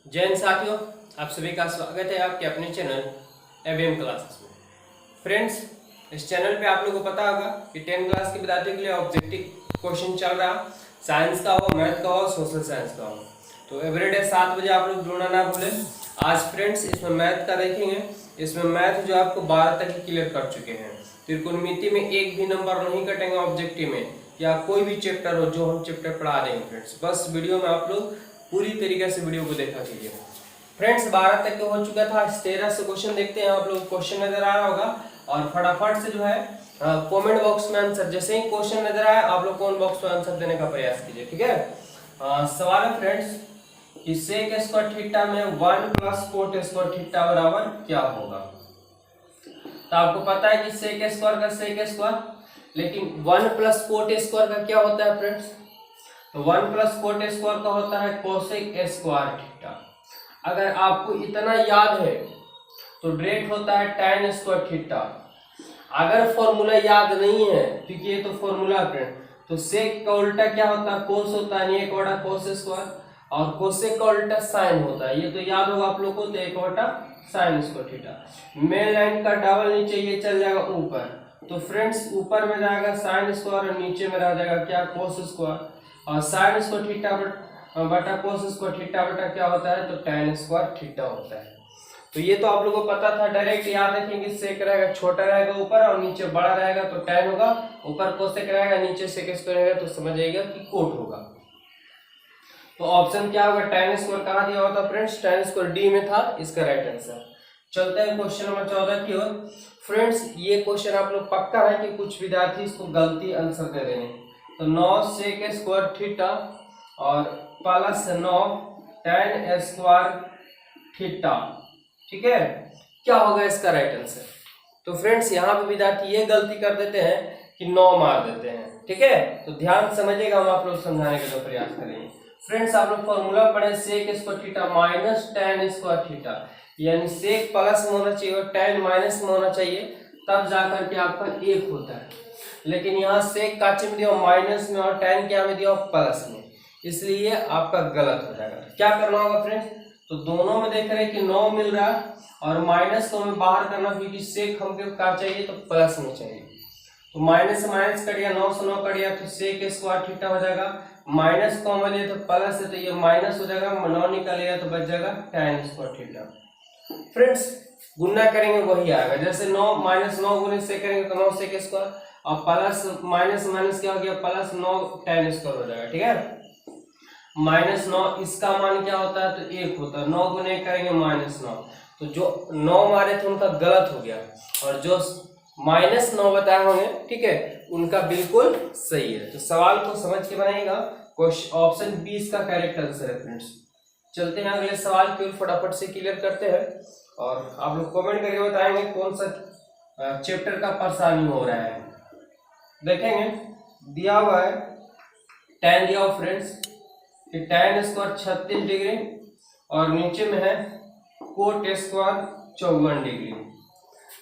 जय हिंद साथियों, आप सभी का स्वागत है आपके अपने चैनल एवीएम क्लासेस में। फ्रेंड्स, इस चैनल पे आप लोगों को पता होगा कि 10th क्लास के विद्यार्थियों के लिए ऑब्जेक्टिव क्वेश्चन चल रहा, साइंस का हो, मैथ का हो, सोशल साइंस का हो। तो एवरीडे 7 बजे आप लोग जुड़ना ना भूलें। आज फ्रेंड्स इसमें मैथ का देखेंगे। इसमें मैथ जो आपको 12 तक क्लियर कर चुके हैं। त्रिकोणमिति में एक भी नंबर नहीं कटेंगे ऑब्जेक्टिव में, या कोई भी चैप्टर हो जो हम चैप्टर पढ़ा देंगे फ्रेंड्स। बस वीडियो में आप लोग पूरी तरीके से वीडियो को देखा कीजिए फ्रेंड्स। 12 तक हो चुका था। 13 से क्वेश्चन देखते हैं। आप लोग क्वेश्चन नजर आ रहा होगा और फटाफट से जो है कमेंट बॉक्स में आंसर, जैसे ही क्वेश्चन नजर आए आप लोग कमेंट बॉक्स में आंसर देने का प्रयास कीजिए, ठीक है। सवाल है फ्रेंड्स कि सेक स्क्वायर थीटा में 1 प्लस कोट स्क्वायर थीटा बराबर क्या होगा। तो आपको पता है कि सेक स्क्वायर का सेक स्क्वायर, लेकिन 1 प्लस कोट स्क्वायर का क्या होता है फ्रेंड्स। तो 1 प्लस कोट स्क्वायर का होता है कोसेक स्क्वायर थीटा। अगर आपको इतना याद है तो डायरेक्ट होता है tan स्क्वायर थीटा। अगर फॉर्मूला याद नहीं है, क्योंकि ये तो फॉर्मूला फ्रेंड, तो सेक का उल्टा क्या होता है, कोस होता है, एक बटा कोस स्क्वायर, और कोसेक का उल्टा साइन होता है। ये तो याद होगा आप लोगों को, तो एक बटा sine square theta. Main line का डबल नीचे ये चल जाएगा ऊपर, तो फ्रेंड्स ऊपर में जाएगा साइन स्क्वायर और नीचे में रह जाएगा क्या, कोस स्क्वायर। और साइन स्क्वायर थीटा बटा कोस स्क्वायर थीटा बटा क्या होता है, तो tan स्क्वायर थीटा होता है। तो ये तो आप लोगों को पता था। डायरेक्ट याद रखेंगे, सेक रहेगा छोटा रहेगा ऊपर और नीचे बड़ा रहेगा तो tan होगा, ऊपर कोसेक रहेगा नीचे सेक स्क्वायर रहेगा तो समझ आएगा कि कोट होगा। तो ऑप्शन क्या होगा, tan स्क्वायर कहाँ दिया होता फ्रेंड्स, tan स्क्वायर डी में था, इसका राइट आंसर। चलते हैं क्वेश्चन नंबर 14 की ओर। फ्रेंड्स ये क्वेश्चन आप लोग पक्का है कि कुछ विद्यार्थी इसको गलती आंसर दे रहे हैं। तो 9 सेक स्क्वायर थीटा और प्लस 9 tan स्क्वायर थीटा, ठीक है, क्या होगा इसका राइट आंसर। तो फ्रेंड्स यहाँ पे विद्यार्थी ये गलती कर देते हैं कि 9 मार देते हैं, ठीक है। तो ध्यान समझिएगा, हम आप लोग समझाने का प्रयास करेंगे। फ्रेंड्स आप लोग फॉर्मूला पढ़े, sec square theta minus tan square theta, यानी सेक प्लस में होना चाहिए और tan माइनस में होना चाहिए, तब जाकर के आपका एक होता है। लेकिन यहाँ सेक काचे में दिया माइनस में और tan क्या में दिया प्लस में, इसलिए आपका गलत हो जाएगा। क्या करना होगा फ्रेंड्स, तो दोनों में देख रहे हैं कि 9 मिल रहा है और माइनस को हमें बाहर करना, क्योंकि सेक हमको क्या चाहिए, तो प्लस में चाहिए। तो माइनस से माइनस कट गया, 9 से 9 कट गया, तो सेक स्क्वायर थीटा हो जाएगा। माइनस कॉमन है तो प्लस है, तो ये माइनस हो जाएगा, 9 निकलेगा तो बच जाएगा tan स्क्वायर थीटा। फ्रेंड्स गुना करेंगे वही आएगा, जैसे 9 माइनस 9 गुने से करेंगे तो 9 सेक स्क्वायर, और प्लस माइनस माइनस क्या हो गया, प्लस 9 tan स्क्वायर हो जाएगा, ठीक है। माइनस 9 इसका मान क्या होता है, तो 1 होता है। 9 गुने करेंगे माइनस 9, तो जो 9 मारे थे उनका गलत हो गया, और जो माइनस 9 बताए होंगे, ठीक है, उनका बिल्कुल सही है। तो सवाल को समझ के बनाइएगा। ऑप्शन बी इसका करेक्ट आंसर है फ्रेंड्स। चलते हैं अगले सवाल की ओर, फटाफट से क्लियर करते हैं और आप लोग कमेंट करके बताएंगे कौन सा चैप्टर का परेशानी हो रहा है। देखेंगे दिया हुआ है tan दिया हुआ फ्रेंड्स कि tan स्क्वायर 36 डिग्री और नीचे में है कोट स्क्वायर 54 डिग्री।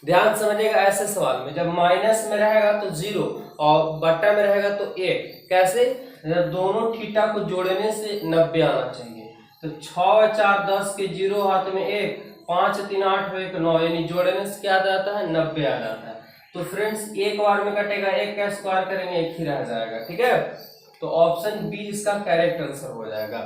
ध्यान समझिएगा, ऐसे सवाल में जब माइनस में रहेगा तो 0 और बट्टा में रहेगा तो 1, कैसे, जब दोनों थीटा को जोड़ने से 90 आना चाहिए। तो 6 4 10 के 0 हाथ में 1, 5 3 8 1 9, यानी जोड़ने से क्या आ जाता है, 90 आ जाता है। तो फ्रेंड्स एक बार में कटेगा, 1 का स्क्वायर करेंगे 1 ही रह जाएगा, ठीक है। तो ऑप्शन बी इसका करेक्ट आंसर हो जाएगा।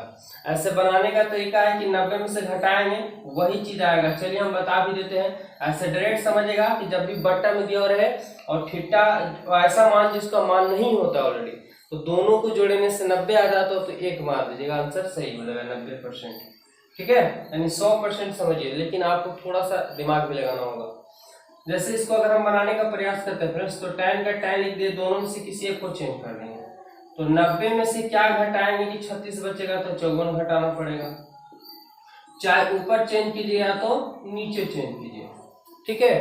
ऐसे बनाने का तरीका है कि 90 में से घटाएंगे वही चीज आएगा। चलिए हम बता भी देते हैं। ऐसे डायरेक्ट समझिएगा कि जब भी बट्टा में दिया रहे और थीटा ऐसा मान जिसका मान नहीं होता ऑलरेडी, तो दोनों को जोड़ने से 90 आ जाता हो तो 1 मार दीजिएगा, आंसर सही हो जाएगा 90%, ठीक है, यानी 100% समझिए। लेकिन आपको थोड़ा सा दिमाग भी लगाना होगा। जैसे इसको अगर हम बनाने का प्रयास करते हैं फ्रेंड्स, तो tan का tan लिख दिए, दोनों में से किसी एक को चेंज कर देंगे। तो 90 में से क्या घटाएंगे कि 36 बचेगा, तो 54 घटाना पड़ेगा। चाहे ऊपर चेंज कीजिए या तो नीचे चेंज कीजिए, ठीक है।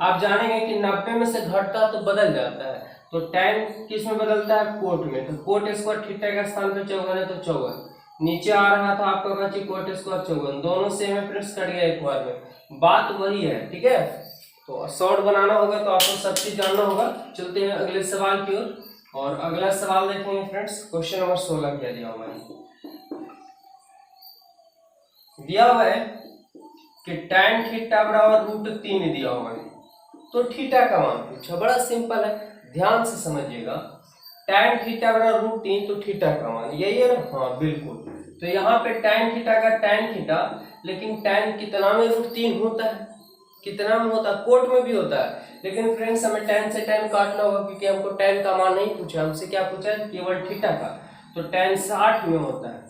आप जानेंगे कि 90 में से घटता तो बदल जाता है, तो tan किस में बदलता है, कोट में। तो कोट स्क्वायर थीटा का स्थान पे 54 है तो 54 नीचे आ रहा था आपका बची कोट स्क्वायर 54, दोनों सेम है फ्रेंड्स, कट गया एक बार में, बात वही है, ठीक है। तो शॉर्ट बनाना होगा तो आपको सब चीज जानना होगा। चलते हैं अगले सवाल की ओर और अगला सवाल देखेंगे फ्रेंड्स। क्वेश्चन नंबर 16 क्या दिया हुआ है। दिया हुआ है कि tan थीटा बराबर √3 दिया हुआ है, तो थीटा का मान पूछा। बड़ा सिंपल है, ध्यान से समझिएगा। tan थीटा बराबर √3 तो थीटा का मान यही है ना, हाँ बिल्कुल। तो यहाँ पे tan थीटा का tan थीटा, लेकिन tan कितना में √3 होता है, कितना में होता है, कोट में भी होता है। लेकिन फ्रेंड्स हमें tan से tan काटना होगा, क्योंकि हमको tan का मान नहीं पूछा, हमसे क्या पूछा है, केवल थीटा का। तो tan 60 में होता है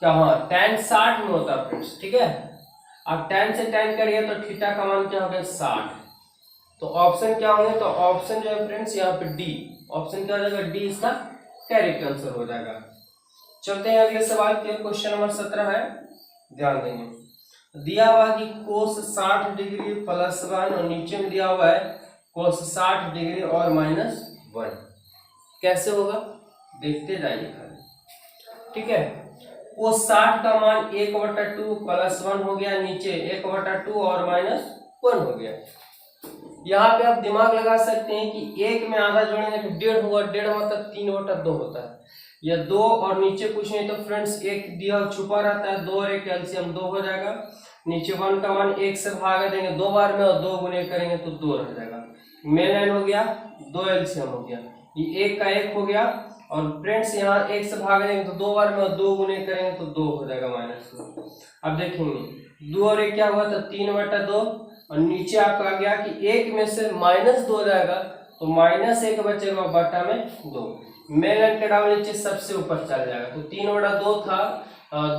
क्या, हाँ tan 60 में होता है फ्रेंड्स, ठीक है। अब tan से tan करिए तो थीटा का मान क्या हो गया, 60। तो ऑप्शन क्या होंगे, तो ऑप्शन जो है फ्रेंड्स यहाँ पे डी, ऑप्शन क्या हो जाएगा, डी इसका करेक्ट आंसर हो जाएगा। चलते हैं अगले सवाल के, क्वेश्चन नंबर 17 है, ध्यान देंगे। दिया हुआ कि कोस 60 डिग्री +1 और नीचे में दिया हुआ है कोस 60 डिग्री और -1, कैसे होगा देखते जाइए खाली, ठीक है। कोस 60 का मान 1/2 +1 हो गया, नीचे 1/2 और -1 हो गया। यहाँ पे आप दिमाग लगा सकते हैं कि एक में आधा जोड़ेंगे तो 1.5 होगा, 1.5 मतलब 3/2 होता है, या 2 और नीचे कुछ नहीं, तो फ्रेंड्स एक दिया छुपा रहता है, 2 और 1 एलसीएम 2 हो जाएगा। नीचे 1 का मान 1 से भाग देंगे 2 बार में और 2 गुने करेंगे तो 2 रह जाएगा। मेन लाइन हो गया, 2 एलसीएम हो गया, ये 1 का 1 हो गया। और फ्रेंड्स यहाँ 1 से भाग देंगे तो 2 बार में और 2 गुने करेंगे तो 2 हो जाएगा -2। अब देखेंगे 2 और 1 क्या हुआ, तो 3/2, और नीचे आपका आ गया कि 1 में से -2 जाएगा तो -1 बचेगा बटा में 2। मेन लाइन के डाउन नीचे सबसे ऊपर चल जाएगा, तो 3/2 था,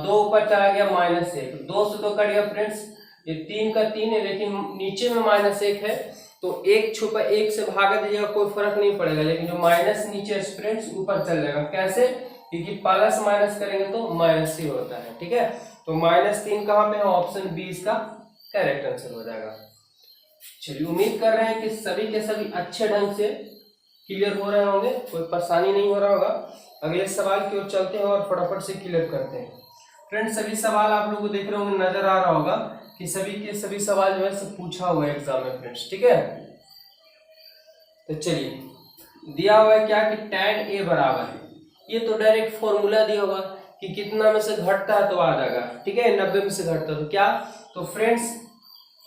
2 ऊपर चला गया -1, 2 से तो कट गया फ्रेंड्स, ये 3 का 3 है, लेकिन नीचे में -1 है तो 1 छुपा 1 से भागा दीजिएगा, कोई फर्क नहीं पड़ेगा। लेकिन जो माइनस नीचे फ्रेंड्स ऊपर चल जाएगा, कैसे, क्योंकि प्लस माइनस करेंगे तो माइनस ही होता है, ठीक है। तो -3 कहाँ पे है, ऑप्शन बी इसका करेक्ट आंसर हो जाएगा। चलिए उम्मीद कर रहे हैं कि सभी के सभी अच्छे ढंग से क्लियर हो रहे होंगे, कोई परेशानी नहीं हो रहा होगा। अगले सवाल की ओर चलते हैं और फटाफट से क्लियर करते हैं। फ्रेंड्स सभी सवाल आप लोगों को देख रहे होंगे, नजर आ रहा होगा कि सभी के सभी सवाल जो है सब पूछा हुआ है एग्जाम में फ्रेंड्स, ठीक है। तो चलिए दिया हुआ है क्या कि tan a बराबर है, ये तो डायरेक्ट फॉर्मूला दिया हुआ कि कितना में से घटता है तो आ जाएगा, ठीक है, 90 में से घटता है तो क्या, तो friends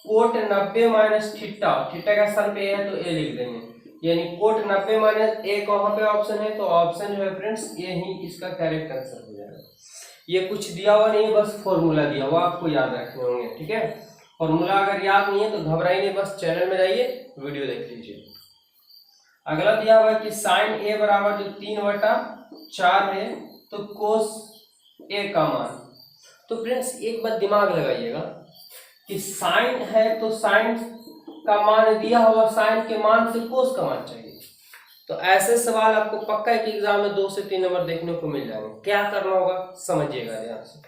cot 90 minus theta, theta का स्थान पे है तो ए लिख देंगे, यानी कोट 90 माइनस ए कहाँ पे ऑप्शन है, तो ऑप्शन जो है फ्रेंड्स ये ही इसका करेक्ट आंसर हो जाएगा। ये कुछ दिया हुआ नहीं है, बस फॉर्मूला दिया हुआ, आपको याद रखने होंगे, ठीक है। फॉर्मूला अगर याद नहीं है तो घबराइए, बस चैनल में जाइए वीडियो देख लीजिए। अगला दिया हुआ है कि साइन ए बराबर जो 3/4 है, तो कोस ए का मान, तो फ्रेंड्स एक बात दिमाग लगाइएगा कि साइन है तो साइन का मान दिया हुआ, साइन के मान से कोस का मान चाहिए। तो ऐसे सवाल आपको पक्का एक एग्जाम में 2 से 3 नंबर देखने को मिल जाएंगे। क्या करना होगा समझिएगा ध्यान से।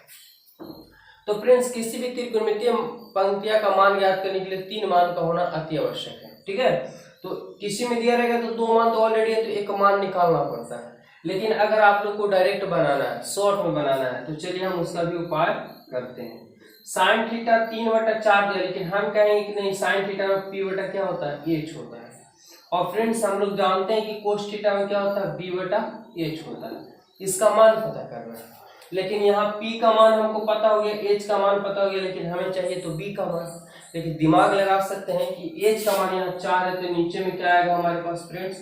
तो फ्रेंड्स किसी भी त्रिकोणमितीय पंक्तियां का मान ज्ञात करने के लिए 3 मान का होना अति आवश्यक है, ठीक है। तो किसी में दिया रहेगा तो 2 मान तो ऑलरेडी है, तो एक मान निकालना पड़ता है। लेकिन अगर आप लोग को डायरेक्ट बनाना है, शॉर्ट में बनाना है, तो चलिए हम उसका भी उपाय करते हैं। साइन थीटा 3/4 दिया, लेकिन हम कहेंगे कि नहीं, साइन थीटा में पी बटा क्या होता है, एच होता है। और फ्रेंड्स हम लोग जानते हैं कि कोस थीटा में क्या होता है, बी बटा एच होता है। इसका मान पता करना है, लेकिन यहाँ p का मान हमको पता हो गया, h का मान पता हो गया, लेकिन हमें चाहिए तो b का मान। लेकिन दिमाग लगा सकते हैं कि h का मान यहाँ 4 है, तो नीचे में क्या आएगा हमारे पास फ्रेंड्स,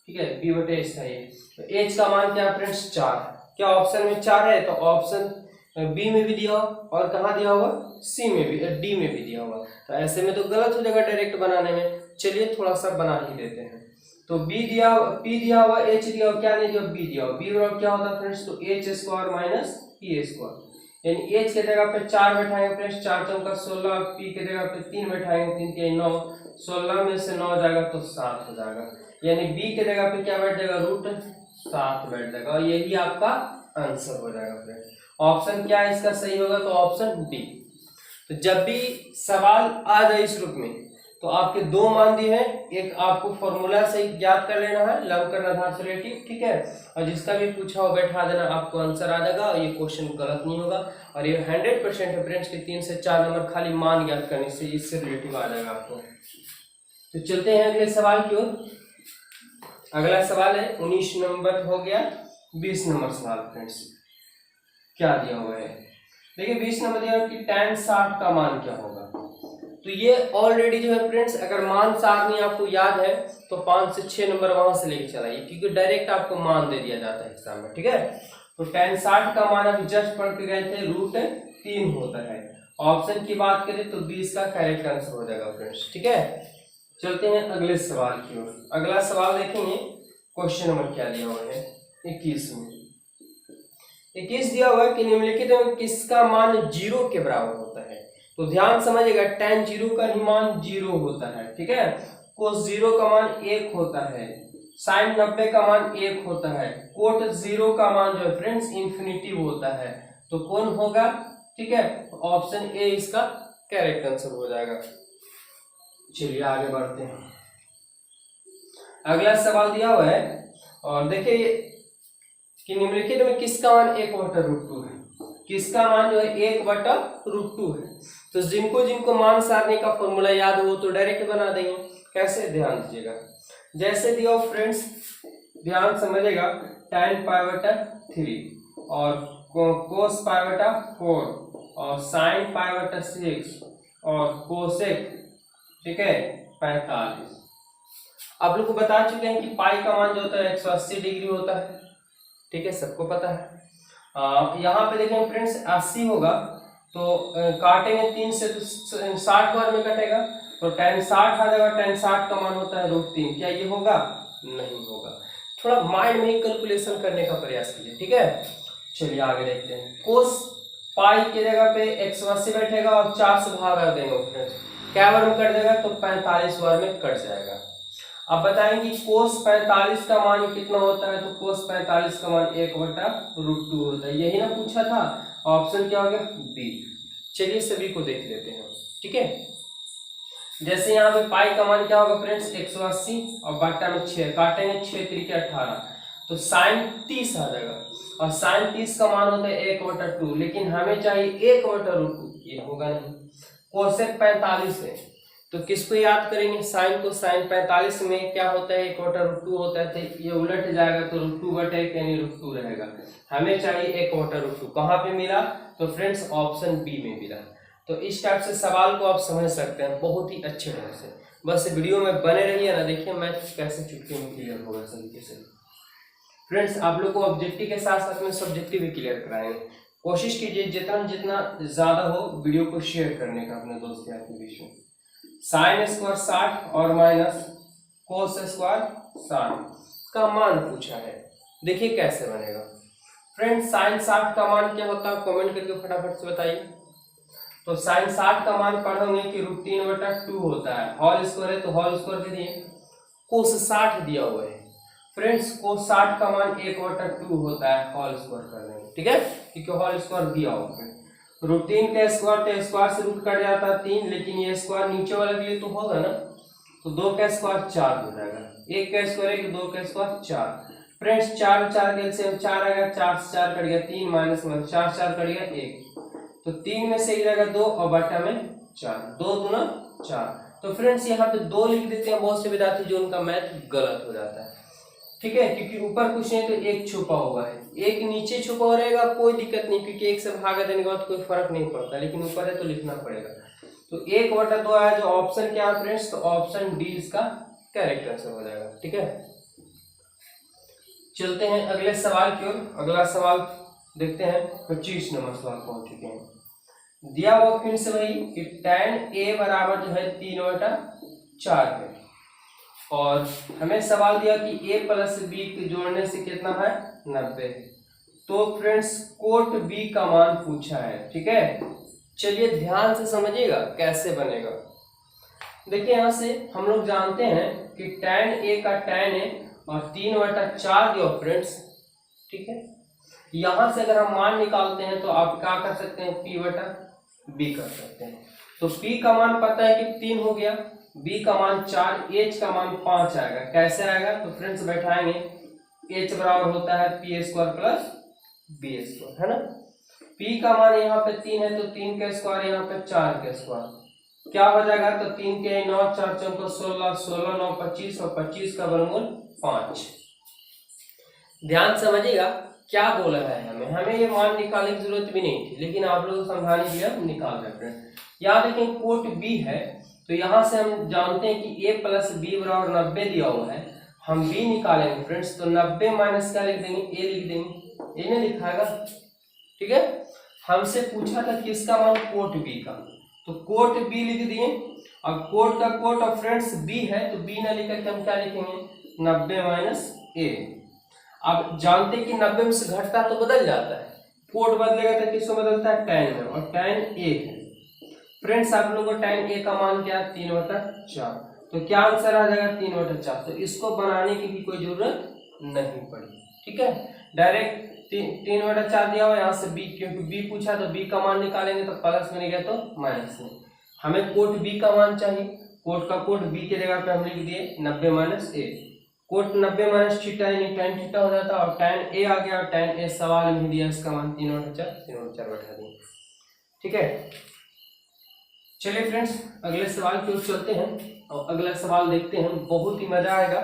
ठीक है, b बटे h था ये, तो h का मान क्या है फ्रेंड्स 4, क्या ऑप्शन में 4 है, तो ऑप्शन बी में भी दिया और कहाँ दिया हुआ, सी में भी, डी में भी दिया हुआ। तो ऐसे में तो गलत हो जाएगा डायरेक्ट बनाने में, चलिए थोड़ा सा बना ही देते हैं। तो b दिया, p दिया हुआ, h दिया हुआ, क्या नहीं दिया, b दिया हुआ, b बराबर क्या होता है फ्रेंड्स, तो h² माइनस p², यानी h के जगह पे 4 बैठाएंगे फ्रेंड्स, 4 चौका 16, p के जगह पे 3 बैठाएंगे, 3 के 9, 16 में से 9 जाएगा तो 7 हो जाएगा, यानी b के जगह पे क्या बैठ जाएगा, √7 बैठ जाएगा, और यही आपका आंसर हो जाएगा फ्रेंड्स। ऑप्शन क्या है इसका सही होगा, तो ऑप्शन डी। तो जब भी सवाल आ जाए इस रूप में, तो आपके 2 मान दिए हैं, एक आपको फॉर्मूला से याद कर लेना है, लंबकर्ण आधार से रिलेटिव, ठीक है, और जिसका भी पूछा हो बैठा देना, आपको आंसर आ जाएगा, और ये क्वेश्चन गलत नहीं होगा, और ये 100% है फ्रेंड्स के 3 से 4 नंबर खाली मान याद करने से इससे रिलेटिव आ जाएगा आपको। तो चलते हैं अगले सवाल की ओर। अगला सवाल है 19 नंबर हो गया, 20 नंबर सवाल फ्रेंड्स, क्या दिया हुआ है, देखिए 20 नंबर दिया कि tan 60 का मान क्या होगा। तो ये ऑलरेडी जो है फ्रेंड्स, अगर मान सारणी आपको याद है तो 5 से 6 नंबर वहां से लेके चलाइए, क्योंकि डायरेक्ट आपको मान दे दिया जाता है एग्जाम में, ठीक है। तो tan 60 का मान अभी जस्ट पढ़ के गए थे, √3 होता है। ऑप्शन की बात करें तो 20 का करेक्ट आंसर हो जाएगा फ्रेंड्स, ठीक है। चलते हैं अगले सवाल की ओर। अगला सवाल देखेंगे, क्वेश्चन नंबर क्या दिया हुआ है 21 में। 21 दिया हुआ है कि निम्नलिखित में किसका मान 0 के बराबर होता है। तो ध्यान समझिएगा, tan 0 का ही मान 0 होता है, ठीक है। cos 0 का मान 1 होता है, sin 90 का मान 1 होता है, cot 0 का मान जो है फ्रेंड्स इन्फिनिटी होता है। तो कौन होगा, ठीक है। ऑप्शन ए इसका करेक्ट आंसर हो जाएगा। चलिए आगे बढ़ते हैं। अगला सवाल दिया हुआ है और देखिए कि निम्नलिखित में किसका मान 1/√2 है। किसका मान जो है 1/√2 है। तो जिनको जिनको मान सारणी का फॉर्मूला याद हो तो डायरेक्ट बना देंगे। कैसे, ध्यान दीजिएगा। जैसे दिया फ्रेंड्स, ध्यान समझिएगा, tan π/3 और cos π/4 और sin π/6 और कोसेक, ठीक है, 45। आप लोग को बता चुके हैं कि पाई का मान जो होता है 180 डिग्री होता है, ठीक है, सबको पता है। यहाँ पे देखें फ्रेंड्स 80 होगा तो काटेंगे 3 से तो 60 बार में कटेगा, तो tan 60 आ जाएगा। tan 60 का मान होता है √3। क्या ये होगा? नहीं होगा। थोड़ा माइंड में कैलकुलेशन करने का प्रयास कीजिए, ठीक है। चलिए आगे देखते हैं। कोस पाई की जगह पे 180 बैठेगा और 4 से भाग देंगे फ्रेंड्स, क्या बार में कट जाएगा? तो 45 बार में कट जाएगा। अब बताएं कि कोस 45 का मान कितना होता है। तो कोस 45 का मान 1/√2 होता है। यही ना पूछा था। ऑप्शन क्या हो गया? बी। चलिए सभी को देख लेते हैं, ठीक है। जैसे यहाँ पे पाई का मान क्या होगा फ्रेंड्स 180 और बट्टा में 6 काटेंगे, 6 3 18, तो sin 30 आ जाएगा। और sin 30 का मान होता है 1/2, लेकिन हमें चाहिए 1/√2, ये होगा नहीं। कोसेक 45 है तो किसको याद करेंगे? साइन को। साइन 45 में क्या होता है? 1/√2 होता है, तो ये उलट जाएगा तो √2/1 यानी √2 रहेगा। हमें चाहिए 1/√2। कहाँ पे मिला? तो फ्रेंड्स ऑप्शन बी में मिला। तो इस टाइप से सवाल को आप समझ सकते हैं बहुत ही अच्छे ढंग से। बस वीडियो में बने रहिए ना, देखिए मैथ कैसे चुटकी में क्लियर होगा सही से। फ्रेंड्स आप लोग को ऑब्जेक्टिव के साथ साथ में सब्जेक्टिव भी क्लियर कराएंगे। कोशिश कीजिए जितना जितना ज्यादा हो वीडियो को शेयर करने का अपने दोस्त यार के बीच में। साइन स्क्वायर 60 और माइनस कोस स्क्वायर 60 का मान पूछा है। देखिए कैसे बनेगा फ्रेंड्स। साइन 60 का मान क्या होता है? कमेंट करके फटाफट से बताइए। तो साइन 60 का मान पढ़ोगे कि √3/2 होता है। होल स्क्वायर है तो होल स्क्वायर दे दिए। कोस 60 दिया हुआ है फ्रेंड्स, कोस 60 का मान 1/2 होता है। होल स्क्वायर कर देंगे, ठीक है, क्योंकि होल स्क्वायर दिया हुआ है। √3 का स्क्वायर तो स्क्वायर से रूट कट जाता है 3, लेकिन ये स्क्वायर नीचे वाला के लिए तो होगा ना, तो 2 का स्क्वायर 4 हो जाएगा। 1 का स्क्वायर 1, 2 का स्क्वायर 4। फ्रेंड्स 4 4 के से 4 आएगा, 4 से 4 कट गया 3 माइनस 4 4 कट गया 1, तो 3 में से जाएगा 2 और बटा में 4, 2 दूना 4। तो फ्रेंड्स यहाँ पे 2 लिख देते हैं बहुत से विद्यार्थी जो उनका मैथ गलत हो जाता है, ठीक है, क्योंकि ऊपर कुछ नहीं तो 1 छुपा हुआ है, 1 नीचे छुपा हो रहेगा, कोई दिक्कत नहीं, क्योंकि 1 से भागा देने के बाद कोई फर्क नहीं पड़ता, लेकिन ऊपर है तो लिखना पड़ेगा। तो 1/2 आया, जो ऑप्शन क्या है फ्रेंड्स? तो ऑप्शन डी इसका करेक्ट आंसर हो जाएगा, ठीक है। चलते हैं अगले सवाल की ओर। अगला सवाल देखते हैं। 25 नंबर सवाल पहुंच चुके हैं। दिया हुआ फिर से वही कि tan a बराबर जो है 3/4 है और हमें सवाल दिया कि a + b के जोड़ने से कितना है? 90। तो फ्रेंड्स कोट b का मान पूछा है, ठीक है। चलिए ध्यान से समझिएगा कैसे बनेगा। देखिए यहां से हम लोग जानते हैं कि tan a का tan है और 3/4 दिया फ्रेंड्स, ठीक है। यहां से अगर हम मान निकालते हैं तो आप क्या कर सकते हैं? p/b कर सकते हैं। तो p का मान पता है कि 3 हो गया, b का मान 4, h का मान 5 आएगा। कैसे आएगा? तो फ्रेंड्स बैठाएंगे, h बराबर होता है p² + b², है ना। p का मान यहाँ पे 3 है तो 3 का स्क्वायर, यहाँ पे 4 का स्क्वायर, क्या हो जाएगा? तो 3 के 9, 4 चौको 16, 16 9 25 और 25 का वर्गमूल 5। ध्यान समझिएगा क्या बोला है हमें ये मान निकालने की जरूरत भी नहीं थी, लेकिन आप लोगों को समझाने के लिए हम निकाल रहे हैं फ्रेंड्स। यहाँ देखें कोट बी है, तो यहाँ से हम जानते हैं कि a प्लस बी बराबर 90 दिया हुआ है, हम b निकालेंगे फ्रेंड्स। तो 90 माइनस क्या लिख देंगे, a लिख देंगे, a ने लिखाएगा, ठीक है। हमसे पूछा था किसका मान, कोट b का, तो कोट b लिख दिए। अब कोट का कोट ऑफ फ्रेंड्स b है, तो b ना लिखकर हम क्या लिखेंगे, 90 माइनस a। अब जानते हैं कि 90 में से घटता तो बदल जाता है, कोट बदलेगा तो किसको बदलता है, tan में, और tan a है फ्रेंड्स। आप लोगों को tan a का मान क्या है, 3/4, तो क्या आंसर आ जाएगा 3/4। तो इसको बनाने की भी कोई जरूरत नहीं पड़ी, ठीक है। डायरेक्ट 3/4 दिया हुआ, यहाँ से b, क्योंकि b पूछा तो b का मान निकालेंगे, तो प्लस में नहीं गया तो माइनस में। हमें कोट b का मान चाहिए, कोट का कोट b के जगह पे हम लिख दिए 90 minus a। Cot 90 minus theta यानी tan थीटा हो जाता, और tan a आ गया, और tan a सवाल में दिया, इसका मान 3/4 बैठा दिए, ठीक है। चलिए फ्रेंड्स अगले सवाल की ओर चलते हैं, और अगला सवाल देखते हैं। बहुत ही मजा आएगा,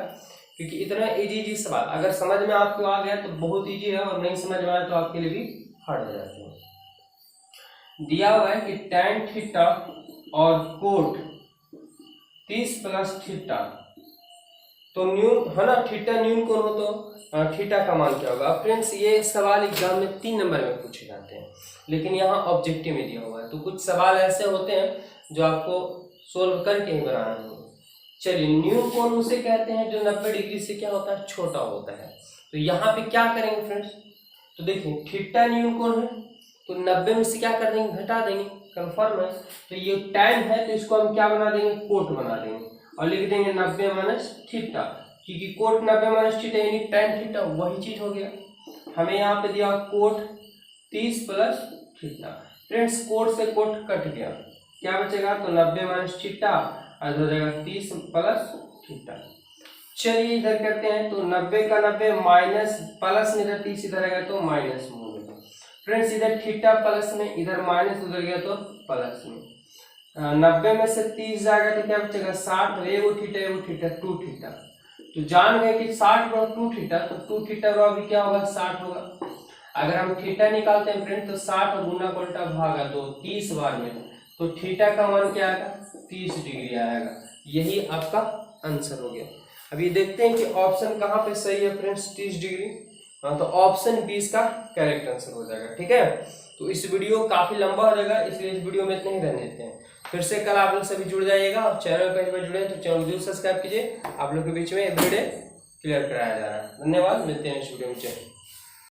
क्योंकि इतना इजी सवाल अगर समझ में आपको आ गया तो बहुत इजी है, और नहीं समझ में आया तो आपके लिए भी हार्ड हो जाते हैं। दिया हुआ है कि tan थीटा और कोट 30 प्लस थीटा, तो न्यून है ना, थीटा न्यून कोण हो तो थीटा का मान क्या होगा। फ्रेंड्स ये सवाल एग्जाम में 3 नंबर में पूछे जाते हैं, लेकिन यहाँ ऑब्जेक्टिव में दिया हुआ है, तो कुछ सवाल ऐसे होते हैं जो आपको सोल्व करके ही बनाना है। चलिए, न्यून कोण उसे कहते हैं जो 90 डिग्री से क्या होता है, छोटा होता है। तो यहाँ पे क्या करेंगे फ्रेंड्स, तो देखिए थीटा न्यून कोण है, तो 90 में से क्या कर देंगे, घटा देंगे, कंफर्म है। तो ये tan है, तो इसको हम क्या बना देंगे, कोट बना देंगे, और लिख देंगे 90 माइनस थीटा, क्योंकि कोट 90 माइनस थीटा यानी tan थीटा, वही चीज हो गया। हमें यहाँ पे दिया cot 30 plus theta. Friends cot से कोट कट गया, क्या बचेगा, तो 90 माइनस थीटा, और हो जाएगा 30 प्लस थीटा। चलिए इधर करते हैं, तो 90 का 90 माइनस प्लस में, इधर 30 इधर आएगा तो माइनस में हो गया। फ्रेंड्स इधर थीटा प्लस में, इधर माइनस, उधर गया तो प्लस में। 90 में से 30 जाएगा तो क्या बचेगा, 60, एगो थीटा 2 थीटा। तो जान गए कि 60 बराबर 2 थीटा, तो 2 थीटा बराबर क्या होगा, 60 होगा। अगर हम थीटा निकालते हैं फ्रेंड, तो 60 गुना का उल्टा भागा 2, 30 बार में, तो थीटा का मान क्या आएगा, 30 डिग्री आएगा। यही आपका आंसर हो गया। अभी देखते हैं कि ऑप्शन कहाँ पे सही है फ्रेंड्स, 30 डिग्री। तो ऑप्शन 20 का करेक्ट आंसर हो जाएगा, ठीक है। तो इस वीडियो काफी लंबा हो जाएगा, इसलिए इस वीडियो में इतने ही रहने देते हैं। फिर से कल आप लोग सभी जुड़ जाइएगा, और चैनल पर जुड़े तो चैनल जरूर सब्सक्राइब कीजिए। आप लोग के बीच में एवरीडे क्लियर कराया जा रहा है। धन्यवाद, मिलते हैं इस वीडियो में।